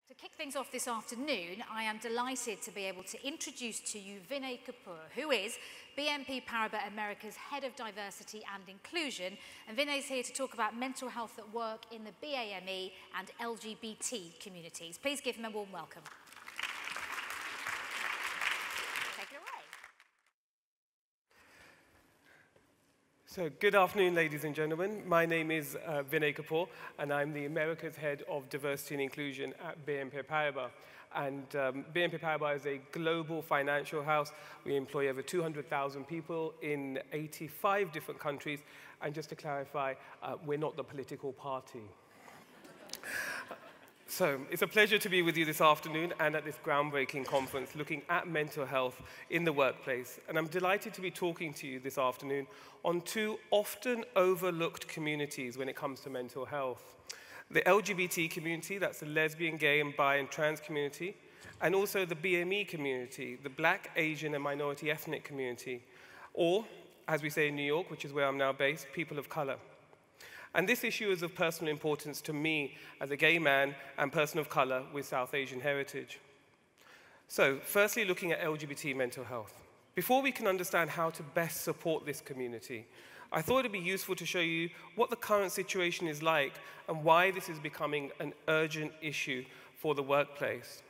To kick things off this afternoon, I am delighted to be able to introduce to you Vinay Kapoor, who is BNP Paribas America's Head of Diversity and Inclusion. And Vinay's here to talk about mental health at work in the BAME and LGBT communities. Please give him a warm welcome. Take it away. So, good afternoon, ladies and gentlemen. My name is Vinay Kapoor, and I'm the America's Head of Diversity and Inclusion at BNP Paribas. And BNP Paribas is a global financial house. We employ over 200,000 people in 85 different countries. And just to clarify, we're not the political party. So, it's a pleasure to be with you this afternoon and at this groundbreaking conference looking at mental health in the workplace. And I'm delighted to be talking to you this afternoon on two often overlooked communities when it comes to mental health. The LGBT community, that's the lesbian, gay, and bi and trans community, and also the BME community, the Black, Asian, and minority ethnic community, or, as we say in New York, which is where I'm now based, people of color. And this issue is of personal importance to me as a gay man and person of color with South Asian heritage. So, firstly, looking at LGBT mental health. Before we can understand how to best support this community, I thought it'd be useful to show you what the current situation is like and why this is becoming an urgent issue for the workplace.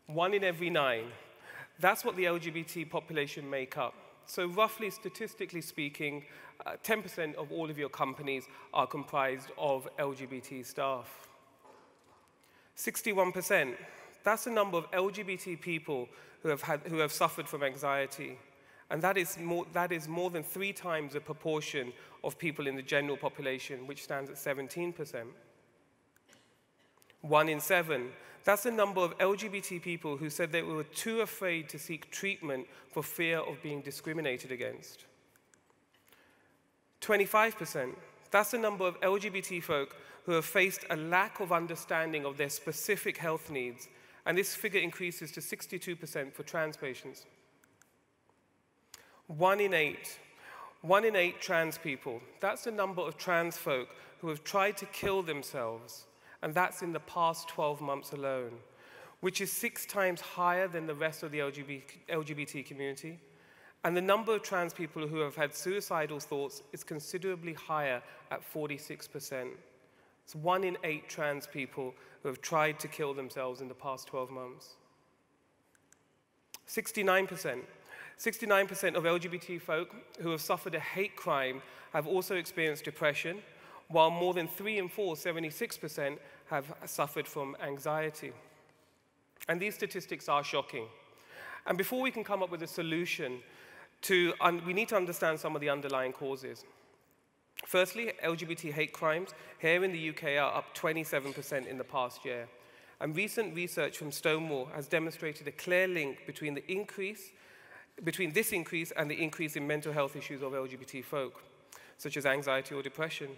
1 in every 9. That's what the LGBT population make up. So roughly, statistically speaking, 10% of all of your companies are comprised of LGBT staff. 61%, that's the number of LGBT people who have suffered from anxiety. And that is more than 3 times the proportion of people in the general population, which stands at 17%. 1 in 7, that's the number of LGBT people who said they were too afraid to seek treatment for fear of being discriminated against. 25%, that's the number of LGBT folk who have faced a lack of understanding of their specific health needs, and this figure increases to 62% for trans patients. 1 in 8 trans people, that's the number of trans folk who have tried to kill themselves, and that's in the past 12 months alone, which is 6 times higher than the rest of the LGBT community. And the number of trans people who have had suicidal thoughts is considerably higher at 46%. It's 1 in 8 trans people who have tried to kill themselves in the past 12 months. 69%. 69% of LGBT folk who have suffered a hate crime have also experienced depression, while more than 3 in 4, 76%, have suffered from anxiety. And these statistics are shocking. And before we can come up with a solution, we need to understand some of the underlying causes. Firstly, LGBT hate crimes here in the UK are up 27% in the past year. And recent research from Stonewall has demonstrated a clear link between this increase and the increase in mental health issues of LGBT folk, such as anxiety or depression.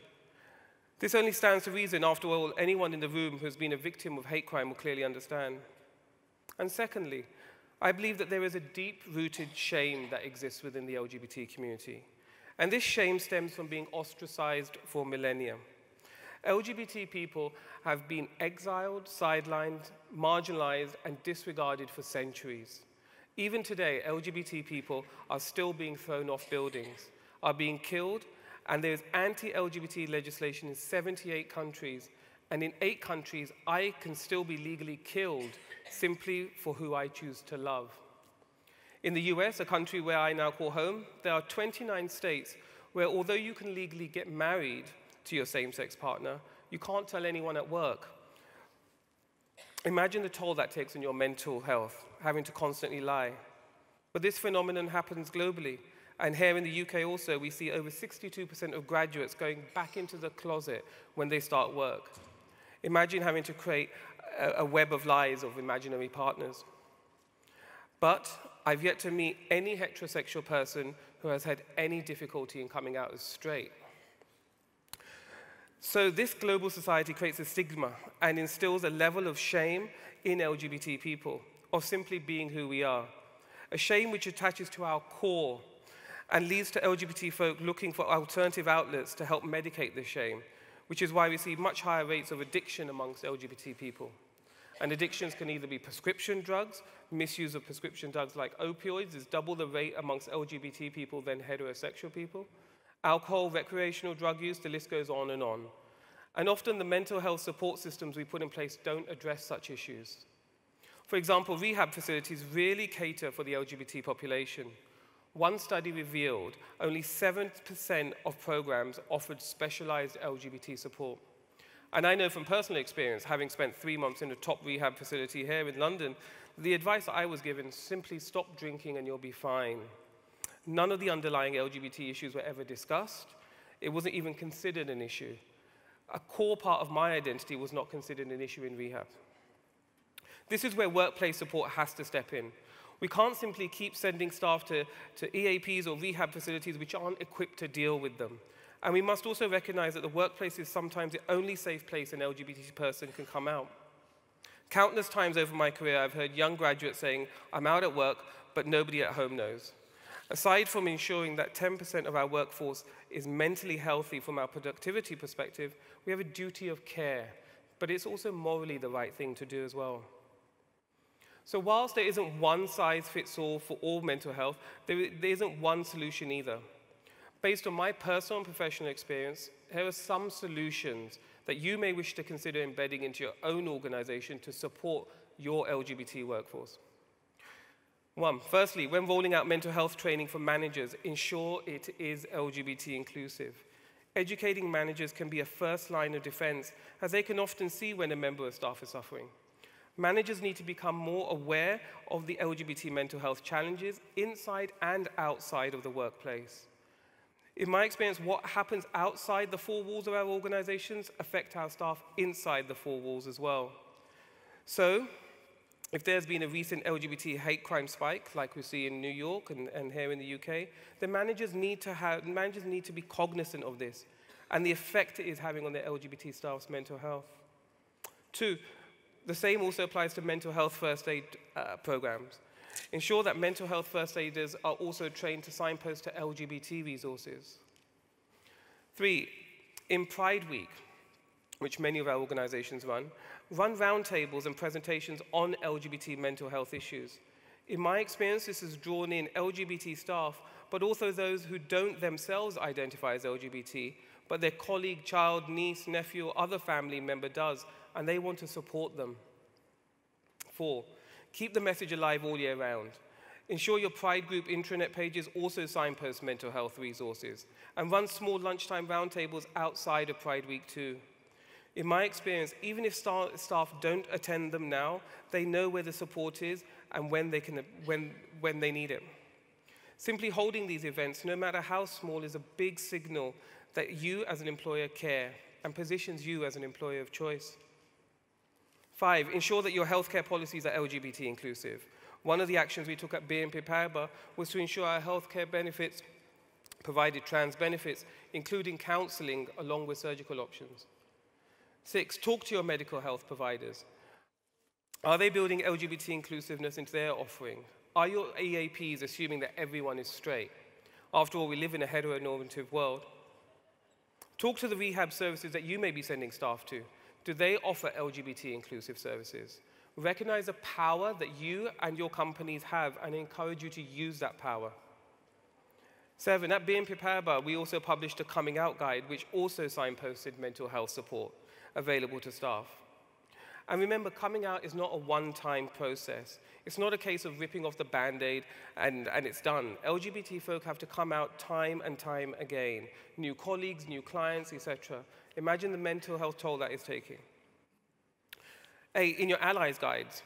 This only stands to reason, after all, anyone in the room who has been a victim of hate crime will clearly understand. And secondly, I believe that there is a deep-rooted shame that exists within the LGBT community. And this shame stems from being ostracized for millennia. LGBT people have been exiled, sidelined, marginalized, and disregarded for centuries. Even today, LGBT people are still being thrown off buildings, are being killed, and there is anti-LGBT legislation in 78 countries. And in 8 countries, I can still be legally killed simply for who I choose to love. In the US, a country where I now call home, there are 29 states where, although you can legally get married to your same-sex partner, you can't tell anyone at work. Imagine the toll that takes on your mental health, having to constantly lie. But this phenomenon happens globally. And here in the UK also, we see over 62% of graduates going back into the closet when they start work. Imagine having to create a web of lies of imaginary partners. But I've yet to meet any heterosexual person who has had any difficulty in coming out as straight. So this global society creates a stigma and instills a level of shame in LGBT people, of simply being who we are. A shame which attaches to our core and leads to LGBT folk looking for alternative outlets to help medicate this shame, which is why we see much higher rates of addiction amongst LGBT people. And addictions can either be prescription drugs. Misuse of prescription drugs like opioids is double the rate amongst LGBT people than heterosexual people. Alcohol, recreational drug use, the list goes on. And often the mental health support systems we put in place don't address such issues. For example, rehab facilities really cater for the LGBT population. One study revealed only 7% of programs offered specialized LGBT support. And I know from personal experience, having spent 3 months in a top rehab facility here in London, the advice I was given, simply stop drinking and you'll be fine. None of the underlying LGBT issues were ever discussed. It wasn't even considered an issue. A core part of my identity was not considered an issue in rehab. This is where workplace support has to step in. We can't simply keep sending staff to EAPs or rehab facilities which aren't equipped to deal with them. And we must also recognize that the workplace is sometimes the only safe place an LGBT person can come out. Countless times over my career, I've heard young graduates saying, I'm out at work, but nobody at home knows. Aside from ensuring that 10% of our workforce is mentally healthy from our productivity perspective, we have a duty of care, but it's also morally the right thing to do as well. So whilst there isn't one size fits all for all mental health, there isn't one solution either. Based on my personal and professional experience, here are some solutions that you may wish to consider embedding into your own organization to support your LGBT workforce. One, firstly, when rolling out mental health training for managers, ensure it is LGBT inclusive. Educating managers can be a first line of defense, as they can often see when a member of staff is suffering. Managers need to become more aware of the LGBT mental health challenges inside and outside of the workplace. In my experience, what happens outside the four walls of our organizations affect our staff inside the four walls as well. So, if there's been a recent LGBT hate crime spike, like we see in New York and here in the UK, then managers need to be cognizant of this and the effect it is having on their LGBT staff's mental health. Two, the same also applies to mental health first aid programs. Ensure that mental health first aiders are also trained to signpost to LGBT resources. Three, in Pride Week, which many of our organizations run roundtables and presentations on LGBT mental health issues. In my experience, this has drawn in LGBT staff, but also those who don't themselves identify as LGBT, but their colleague, child, niece, nephew, or other family member does, and they want to support them. Four, keep the message alive all year round. Ensure your Pride group intranet pages also signpost mental health resources, and run small lunchtime roundtables outside of Pride Week too. In my experience, even if staff don't attend them now, they know where the support is and when they need it. Simply holding these events, no matter how small, is a big signal that you as an employer care and positions you as an employer of choice. Five, ensure that your healthcare policies are LGBT inclusive. One of the actions we took at BNP Paribas was to ensure our healthcare benefits provided trans benefits, including counseling along with surgical options. Six, talk to your medical health providers. Are they building LGBT inclusiveness into their offering? Are your EAPs assuming that everyone is straight? After all, we live in a heteronormative world. Talk to the rehab services that you may be sending staff to. Do they offer LGBT inclusive services? Recognize the power that you and your companies have and encourage you to use that power. Seven, at BNP Paribas, we also published a coming out guide which also signposted mental health support available to staff. And remember, coming out is not a one-time process. It's not a case of ripping off the Band-Aid and it's done. LGBT folk have to come out time and time again. New colleagues, new clients, etc. Imagine the mental health toll that is taking. 8, in your allies guides,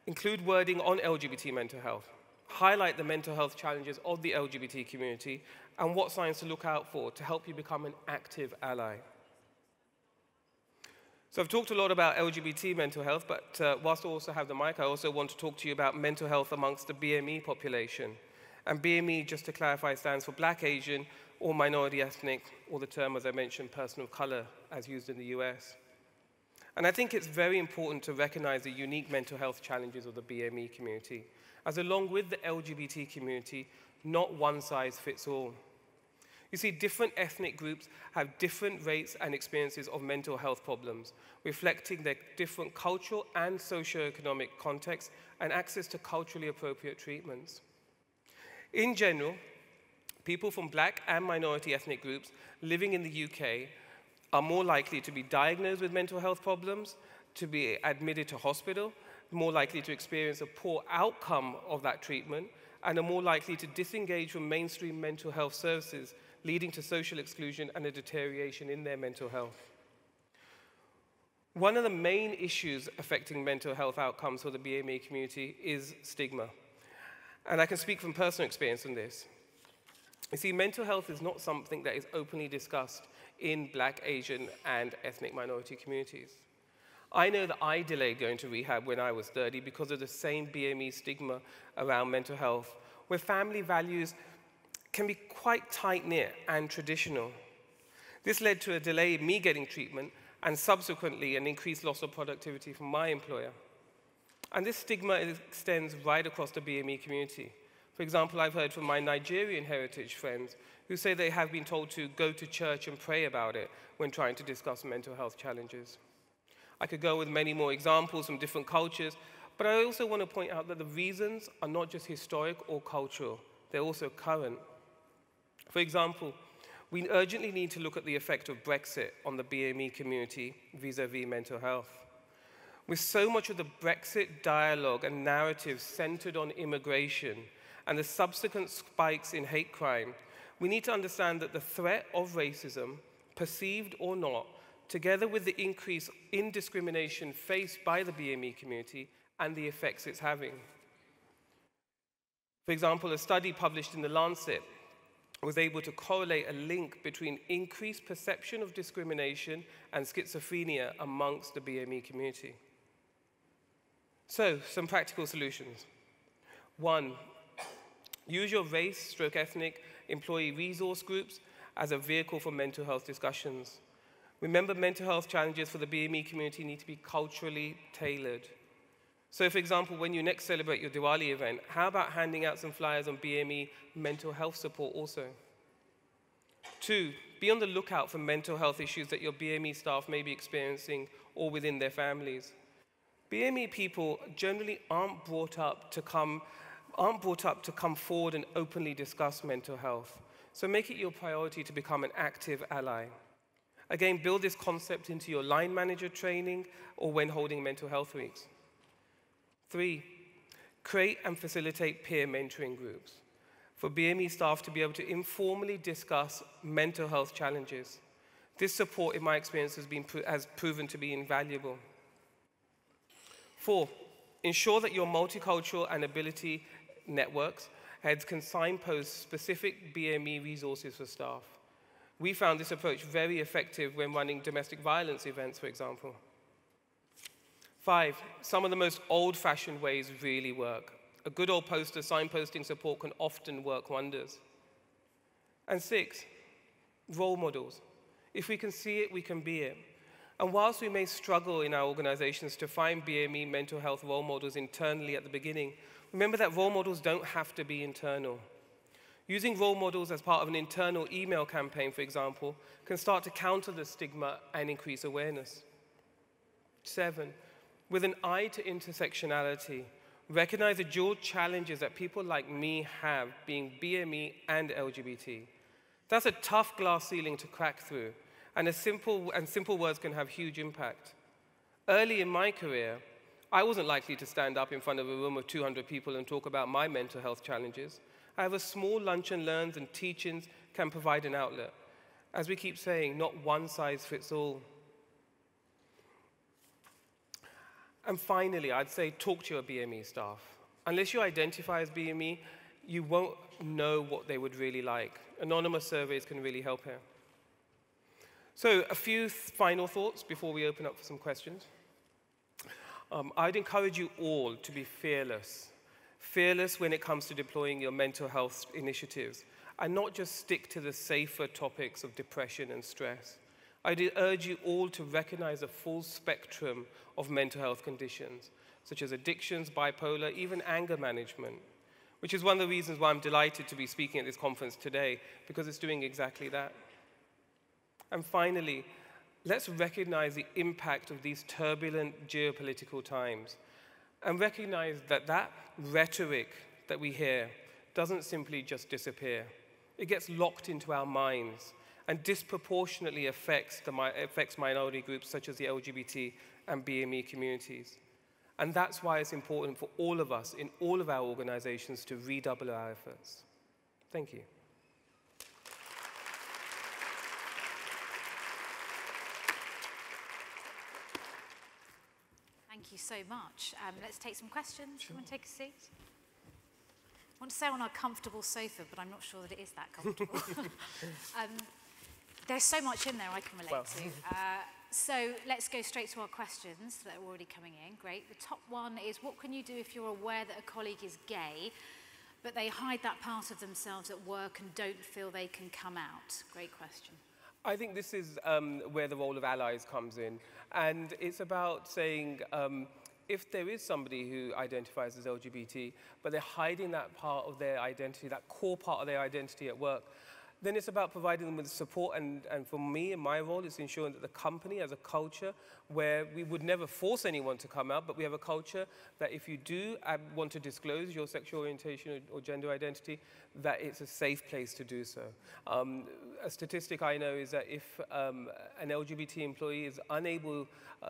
include wording on LGBT mental health. Highlight the mental health challenges of the LGBT community and what signs to look out for to help you become an active ally. So I've talked a lot about LGBT mental health, but whilst I also have the mic, I also want to talk to you about mental health amongst the BME population. And BME, just to clarify, stands for Black, Asian, or Minority Ethnic, or the term, as I mentioned, person of color, as used in the US. And I think it's very important to recognize the unique mental health challenges of the BME community, as along with the LGBT community, not one size fits all. You see, different ethnic groups have different rates and experiences of mental health problems, reflecting their different cultural and socioeconomic contexts and access to culturally appropriate treatments. In general, people from Black and minority ethnic groups living in the UK are more likely to be diagnosed with mental health problems, to be admitted to hospital, more likely to experience a poor outcome of that treatment, and are more likely to disengage from mainstream mental health services, leading to social exclusion and a deterioration in their mental health. One of the main issues affecting mental health outcomes for the BAME community is stigma. And I can speak from personal experience on this. You see, mental health is not something that is openly discussed in Black, Asian, and ethnic minority communities. I know that I delayed going to rehab when I was 30 because of the same BAME stigma around mental health, where family values can be quite tight-knit and traditional. This led to a delay in me getting treatment and subsequently an increased loss of productivity from my employer. And this stigma extends right across the BAME community. For example, I've heard from my Nigerian heritage friends who say they have been told to go to church and pray about it when trying to discuss mental health challenges. I could go with many more examples from different cultures, but I also want to point out that the reasons are not just historic or cultural, they're also current. For example, we urgently need to look at the effect of Brexit on the BAME community vis-à-vis mental health. With so much of the Brexit dialogue and narrative centered on immigration and the subsequent spikes in hate crime, we need to understand that the threat of racism, perceived or not, together with the increase in discrimination faced by the BAME community and the effects it's having. For example, a study published in The Lancet was able to correlate a link between increased perception of discrimination and schizophrenia amongst the BAME community. So, some practical solutions. 1, use your race/ethnic employee resource groups as a vehicle for mental health discussions. Remember, mental health challenges for the BAME community need to be culturally tailored. So, for example, when you next celebrate your Diwali event, how about handing out some flyers on BAME mental health support also? 2, be on the lookout for mental health issues that your BAME staff may be experiencing or within their families. BAME people generally aren't brought up to come forward and openly discuss mental health. So make it your priority to become an active ally. Again, build this concept into your line manager training or when holding mental health weeks. 3, create and facilitate peer mentoring groups for BAME staff to be able to informally discuss mental health challenges. This support, in my experience, has proven to be invaluable. 4, ensure that your multicultural and ability networks heads can signpost specific BAME resources for staff. We found this approach very effective when running domestic violence events, for example. 5, some of the most old-fashioned ways really work. A good old poster signposting support can often work wonders. And 6, role models. If we can see it, we can be it. And whilst we may struggle in our organizations to find BAME mental health role models internally at the beginning, remember that role models don't have to be internal. Using role models as part of an internal email campaign, for example, can start to counter the stigma and increase awareness. 7, with an eye to intersectionality, recognize the dual challenges that people like me have being BAME and LGBT. That's a tough glass ceiling to crack through, and simple words can have huge impact. Early in my career, I wasn't likely to stand up in front of a room of 200 people and talk about my mental health challenges. However, small lunch and learns and teach-ins can provide an outlet. As we keep saying, not one size fits all. And finally, I'd say talk to your BAME staff. Unless you identify as BAME, you won't know what they would really like. Anonymous surveys can really help here. So a few final thoughts before we open up for some questions. I'd encourage you all to be fearless. Fearless when it comes to deploying your mental health initiatives, and not just stick to the safer topics of depression and stress. I'd urge you all to recognize a full spectrum of mental health conditions, such as addictions, bipolar, even anger management. which is one of the reasons why I'm delighted to be speaking at this conference today, because it's doing exactly that. And finally, let's recognize the impact of these turbulent geopolitical times and recognize that that rhetoric that we hear doesn't simply just disappear. It gets locked into our minds and disproportionately affects minority groups such as the LGBT and BAME communities. And that's why it's important for all of us in all of our organizations to redouble our efforts. Thank you. Thank you so much. Let's take some questions. Sure. You want to take a seat? I want to say on our comfortable sofa, but I'm not sure that it is that comfortable. There's so much in there I can relate to. So let's go straight to our questions that are already coming in. Great. The top one is, what can you do if you're aware that a colleague is gay, but they hide that part of themselves at work and don't feel they can come out? Great question. I think this is where the role of allies comes in. And it's about saying, if there is somebody who identifies as LGBT, but they're hiding that part of their identity, that core part of their identity at work, then it's about providing them with support. And for me, in my role, it's ensuring that the company has a culture where we would never force anyone to come out, but we have a culture that if you do want to disclose your sexual orientation or gender identity, that it's a safe place to do so. A statistic I know is that if an LGBT employee is unable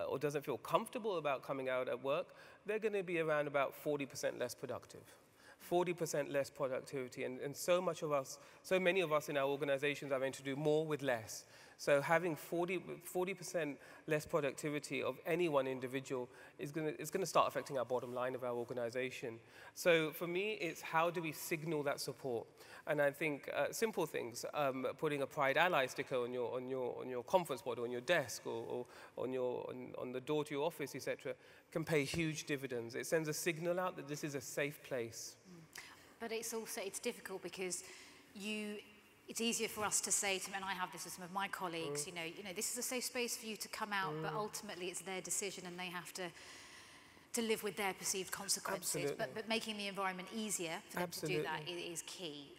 or doesn't feel comfortable about coming out at work, they're going to be around about 40% less productive. 40% less productivity, and so many of us in our organizations are going to do more with less. So having 40% less productivity of any one individual is going to start affecting our bottom line of our organization. So for me, it's how do we signal that support? And I think simple things, putting a Pride Ally sticker on your conference board, or on your desk, or on the door to your office, etc., can pay huge dividends. It sends a signal out that this is a safe place. But it's difficult because it's easier for us to say to them, and I have this with some of my colleagues, you know, this is a safe space for you to come out, but ultimately it's their decision and they have to live with their perceived consequences. But making the environment easier for them to do that is key.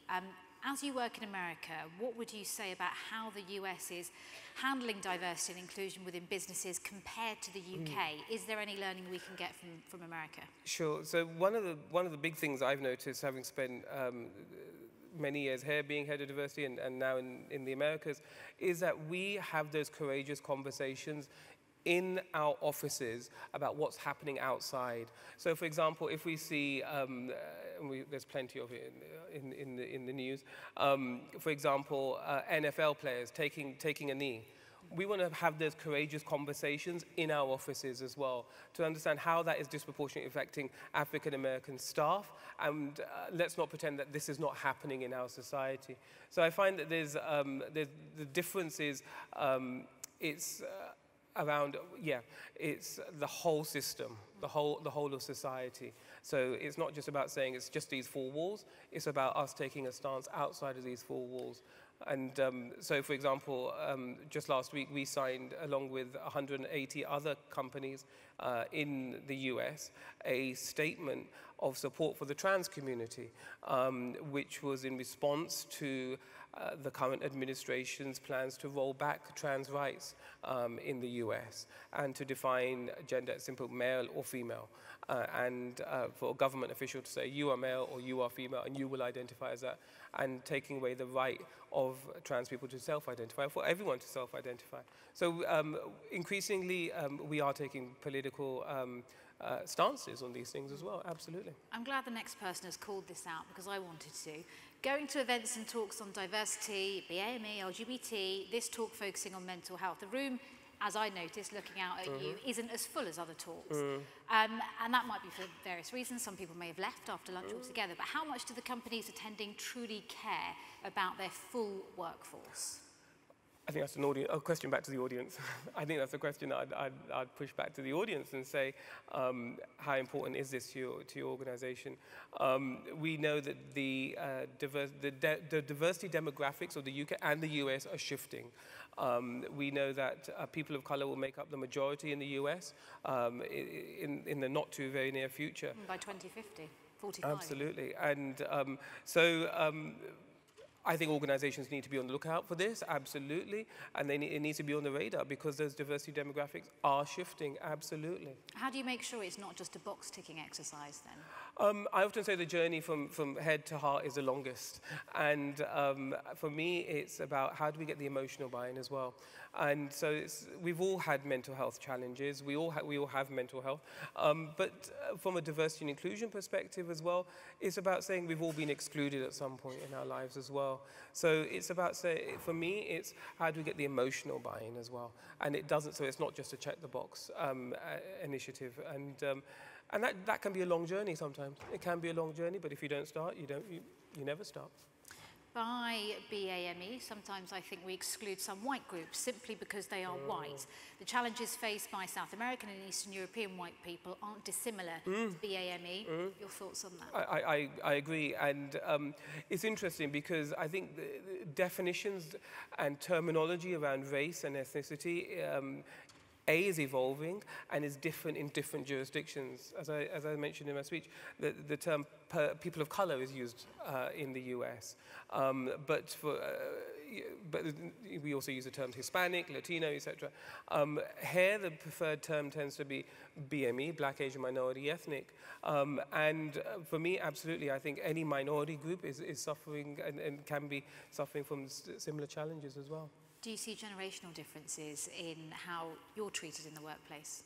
As you work in America, what would you say about how the US is handling diversity and inclusion within businesses compared to the UK? Is there any learning we can get from America? Sure. So one of the big things I've noticed, having spent many years here being head of diversity and now in the Americas, is that we have those courageous conversations in our offices about what's happening outside. So for example, if we see, there's plenty of it in the news, for example, NFL players taking a knee. We want to have those courageous conversations in our offices as well to understand how that is disproportionately affecting African American staff, and let's not pretend that this is not happening in our society. So I find that there's the difference is it's around, it's the whole system, the whole of society. So it's not just about saying it's just these four walls, it's about us taking a stance outside of these four walls. And so, for example, just last week we signed, along with 180 other companies in the US, a statement of support for the trans community, which was in response to the current administration's plans to roll back trans rights in the US and to define gender as simple male or female. And for a government official to say you are male or you are female and you will identify as that, and taking away the right of trans people to self-identify, for everyone to self-identify. So increasingly we are taking political stances on these things as well, absolutely. I'm glad the next person has called this out because I wanted to. Going to events and talks on diversity, BAME, LGBT, this talk focusing on mental health. The room, as I noticed, looking out at you, isn't as full as other talks. And that might be for various reasons. Some people may have left after lunch altogether. But how much do the companies attending truly care about their full workforce? I think that's a question back to the audience. I think that's a question I'd push back to the audience and say, how important is this to your organization? We know that the diversity demographics of the UK and the US are shifting. We know that people of color will make up the majority in the US in the not too very near future. By 2050. 45. Absolutely. And I think organizations need to be on the lookout for this, absolutely, and it needs to be on the radar because those diversity demographics are shifting, absolutely. How do you make sure it's not just a box-ticking exercise then? I often say the journey from head to heart is the longest, and for me it's about how do we get the emotional buy-in as well. And so we've all had mental health challenges, we all have mental health, but from a diversity and inclusion perspective as well, it's about saying we've all been excluded at some point in our lives as well. So it's about for me, it's how do we get the emotional buy-in as well, and so it's not just a check the box initiative, and that can be a long journey sometimes. It can be a long journey, but if you don't start, you never start. By BAME, sometimes I think we exclude some white groups simply because they are white. The challenges faced by South American and Eastern European white people aren't dissimilar to BAME. Your thoughts on that? I agree, and it's interesting because I think the definitions and terminology around race and ethnicity is evolving and is different in different jurisdictions. As I mentioned in my speech, the term people of color is used in the US, but we also use the terms Hispanic, Latino, etc. Here, the preferred term tends to be BME, Black, Asian, Minority, Ethnic. And for me, absolutely, I think any minority group is suffering and can be suffering from similar challenges as well. Do you see generational differences in how you're treated in the workplace?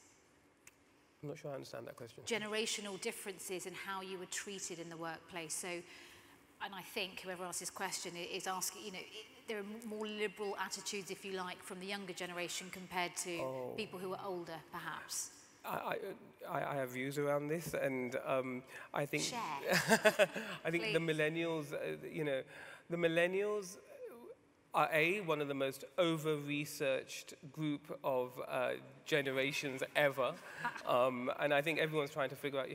I'm not sure I understand that question. Generational differences in how you were treated in the workplace. So, and I think whoever asked this question is asking, there are more liberal attitudes, if you like, from the younger generation compared to people who are older, perhaps. I have views around this, and I think Share. I think the millennials, the millennials are one of the most over-researched group of generations ever, and I think everyone's trying to figure out,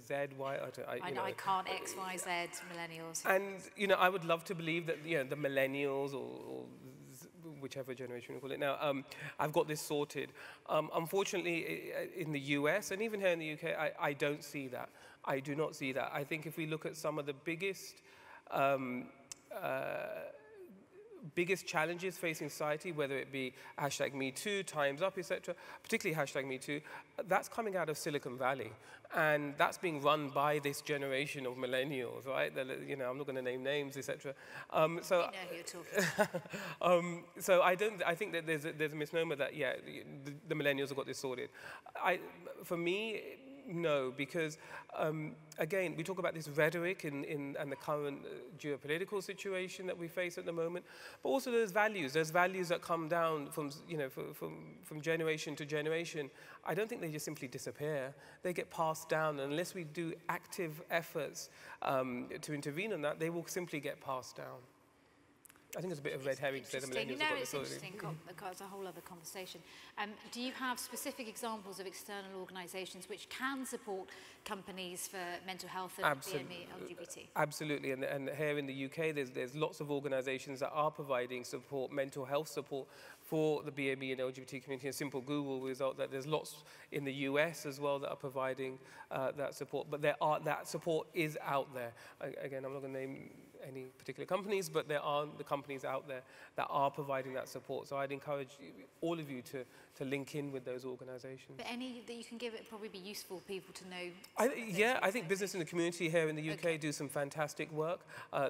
Z, Y. I can't X, Y, Z millennials. And I would love to believe that the millennials or whichever generation we call it now, I've got this sorted. Unfortunately, in the US and even here in the UK, I don't see that. I do not see that. I think if we look at some of the biggest challenges facing society, whether it be #MeToo, Time's Up, etc., particularly #MeToo, that's coming out of Silicon Valley. And that's being run by this generation of millennials, right? I'm not going to name names, etc. So you know who you're talking. So I think that there's a misnomer that, the millennials have got this sorted. For me, no, because again, we talk about this rhetoric and the current geopolitical situation that we face at the moment, but also there's values that come down from generation to generation. I don't think they just simply disappear. They get passed down, and unless we do active efforts to intervene on that, they will simply get passed down. I think it's a bit of red herring to say the millennials have got this sorted. It's interesting. It's a whole other conversation. Do you have specific examples of external organisations which can support companies for mental health and BME LGBT? Absolutely, and here in the UK, there's lots of organisations that are providing support, mental health support for the BME and LGBT community. A simple Google will result that there's lots in the US as well that are providing that support. But that support is out there. Again, I'm not going to name any particular companies, but there are the companies out there that are providing that support. So I'd encourage all of you to link in with those organisations. But any that you can give, it probably be useful for people to know. I think business in the community here in the UK do some fantastic work,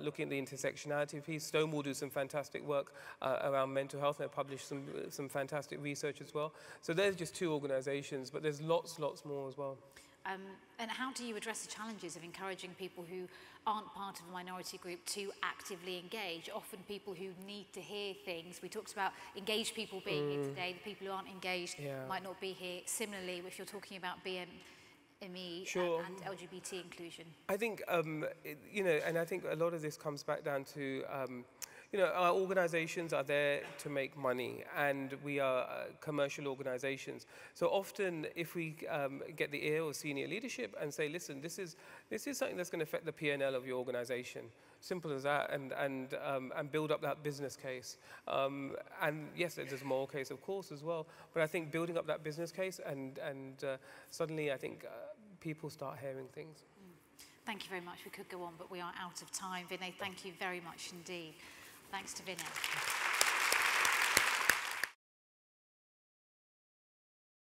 looking at the intersectionality piece. Stonewall do some fantastic work around mental health. They publish some fantastic research as well. So there's just two organisations, but there's lots more as well. And how do you address the challenges of encouraging people who aren't part of a minority group to actively engage? Often people who need to hear things. We talked about engaged people being here today. The people who aren't engaged might not be here. Similarly, if you're talking about BME and LGBT inclusion. I think, and I think a lot of this comes back down to our organizations are there to make money, and we are commercial organizations. So often, if we get the ear of senior leadership and say, listen, this is something that's going to affect the P&L of your organization, simple as that, and build up that business case. And yes, there's a moral case, of course, as well. But I think building up that business case, and suddenly I think people start hearing things. Thank you very much. We could go on, but we are out of time. Vinay, thank you very much indeed. Thanks to Vinay.